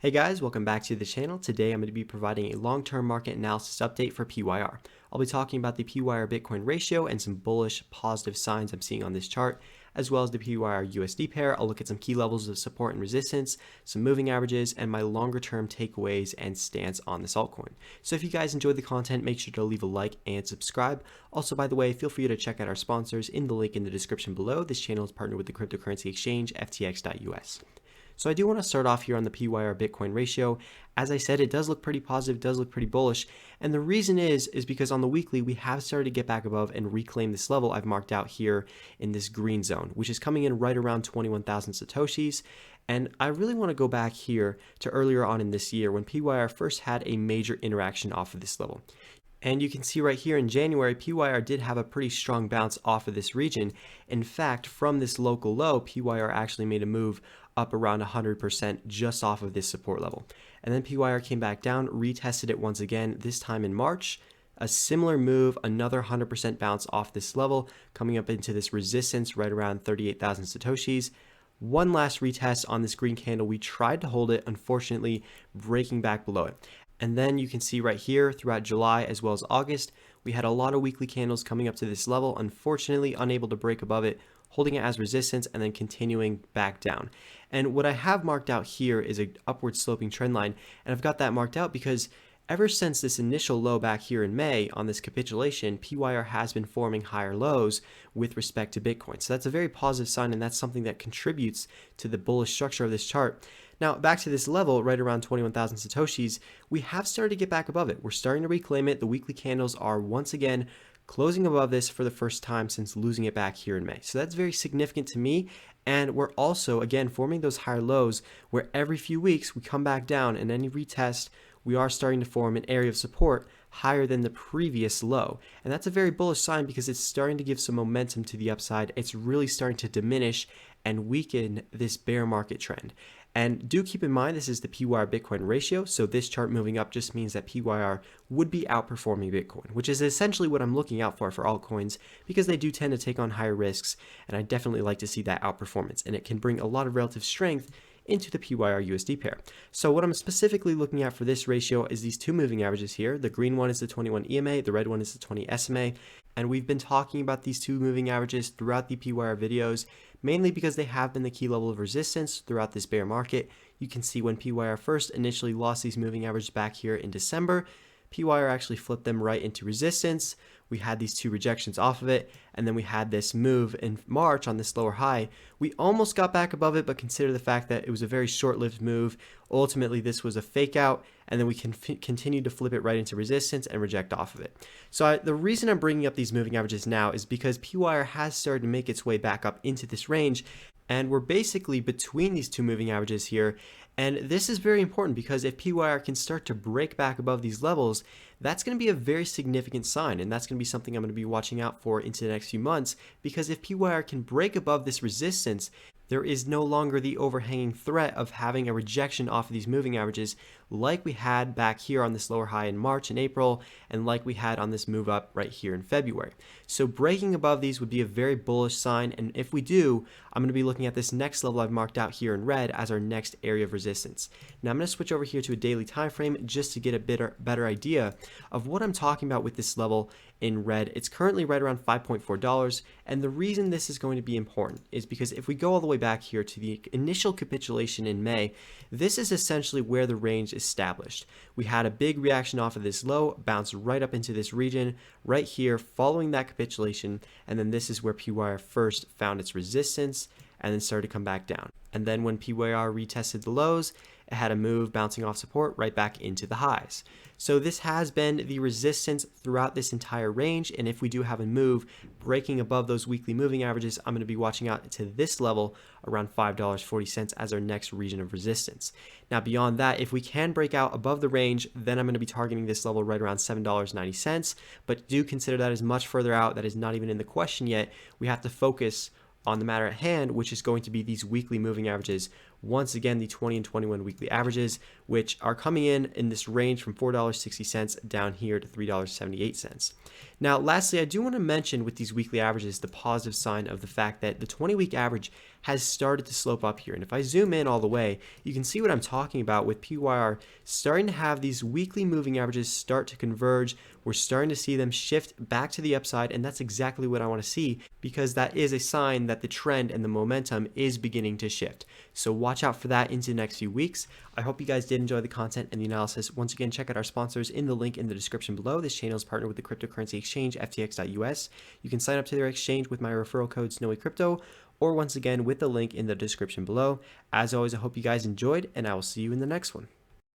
Hey guys, welcome back to the channel. Today I'm going to be providing a long-term market analysis update for PYR. I'll be talking about the PYR Bitcoin ratio and some bullish positive signs I'm seeing on this chart, as well as the PYR USD pair. I'll look at some key levels of support and resistance, some moving averages, and my longer-term takeaways and stance on this altcoin. So if you guys enjoyed the content, make sure to leave a like and subscribe. Also, by the way, feel free to check out our sponsors in the link in the description below. This channel is partnered with the cryptocurrency exchange FTX.us. So I do want to start off here on the PYR Bitcoin ratio. As I said, it does look pretty positive, does look pretty bullish. And the reason is because on the weekly, we have started to get back above and reclaim this level I've marked out here in this green zone, which is coming in right around 21,000 satoshis. And I really want to go back here to earlier on in this year when PYR first had a major interaction off of this level. And you can see right here in January, PYR did have a pretty strong bounce off of this region. In fact, from this local low, PYR actually made a move up around 100% just off of this support level. And then PYR came back down, retested it once again, this time in March. A similar move, another 100% bounce off this level, coming up into this resistance right around 38,000 satoshis. One last retest on this green candle. We tried to hold it, unfortunately breaking back below it. And then you can see right here throughout July as well as August, we had a lot of weekly candles coming up to this level, unfortunately unable to break above it, holding it as resistance and then continuing back down. And what I have marked out here is an upward sloping trend line. And I've got that marked out because ever since this initial low back here in May on this capitulation, PYR has been forming higher lows with respect to Bitcoin. So that's a very positive sign, and that's something that contributes to the bullish structure of this chart. Now, back to this level, right around 21,000 satoshis, we have started to get back above it. We're starting to reclaim it. The weekly candles are once again closing above this for the first time since losing it back here in May. So that's very significant to me. And we're also, again, forming those higher lows where every few weeks we come back down, and any retest, we are starting to form an area of support higher than the previous low. And that's a very bullish sign because it's starting to give some momentum to the upside. It's really starting to diminish and weaken this bear market trend. And do keep in mind, this is the PYR Bitcoin ratio. So this chart moving up just means that PYR would be outperforming Bitcoin, which is essentially what I'm looking out for altcoins because they do tend to take on higher risks. And I definitely like to see that outperformance, and it can bring a lot of relative strength into the PYR USD pair. So what I'm specifically looking at for this ratio is these two moving averages here. The green one is the 21 EMA, the red one is the 20 SMA. And we've been talking about these two moving averages throughout the PYR videos, mainly because they have been the key level of resistance throughout this bear market. You can see when PYR first initially lost these moving averages back here in December, PYR actually flipped them right into resistance. We had these two rejections off of it, and then we had this move in March on this lower high. We almost got back above it, but consider the fact that it was a very short-lived move. Ultimately, this was a fake out, and then we can continue to flip it right into resistance and reject off of it. So the reason I'm bringing up these moving averages now is because PYR has started to make its way back up into this range, and we're basically between these two moving averages here. And this is very important because if PYR can start to break back above these levels, that's going to be a very significant sign. And that's going to be something I'm going to be watching out for into the next few months, because if PYR can break above this resistance, there is no longer the overhanging threat of having a rejection off of these moving averages like we had back here on this lower high in March and April, and like we had on this move up right here in February. So breaking above these would be a very bullish sign, and if we do, I'm going to be looking at this next level I've marked out here in red as our next area of resistance. Now I'm going to switch over here to a daily time frame just to get a better idea of what I'm talking about with this level in red. It's currently right around $5.4, and the reason this is going to be important is because if we go all the way back here to the initial capitulation in May, this is essentially where the range established. We had a big reaction off of this low, bounced right up into this region right here following that capitulation, and then this is where PYR first found its resistance and then started to come back down. And then when PYR retested the lows, it had a move bouncing off support right back into the highs. So this has been the resistance throughout this entire range, and if we do have a move breaking above those weekly moving averages, I'm going to be watching out to this level around $5.40 as our next region of resistance. Now beyond that, if we can break out above the range, then I'm going to be targeting this level right around $7.90, but do consider that as much further out. That is not even in the question yet. We have to focus on the matter at hand, which is going to be these weekly moving averages. Once again, the 20 and 21 weekly averages, which are coming in this range from $4.60 down here to $3.78. Now, lastly, I do want to mention with these weekly averages the positive sign of the fact that the 20-week average has started to slope up here. And if I zoom in all the way, you can see what I'm talking about with PYR starting to have these weekly moving averages start to converge. We're starting to see them shift back to the upside, and that's exactly what I want to see, because that is a sign that the trend and the momentum is beginning to shift. So watch out for that into the next few weeks. I hope you guys did enjoy the content and the analysis. Once again, check out our sponsors in the link in the description below. This channel is partnered with the cryptocurrency exchange FTX.us. You can sign up to their exchange with my referral code SNOWYCRYPTO, or once again with the link in the description below. As always, I hope you guys enjoyed, and I will see you in the next one.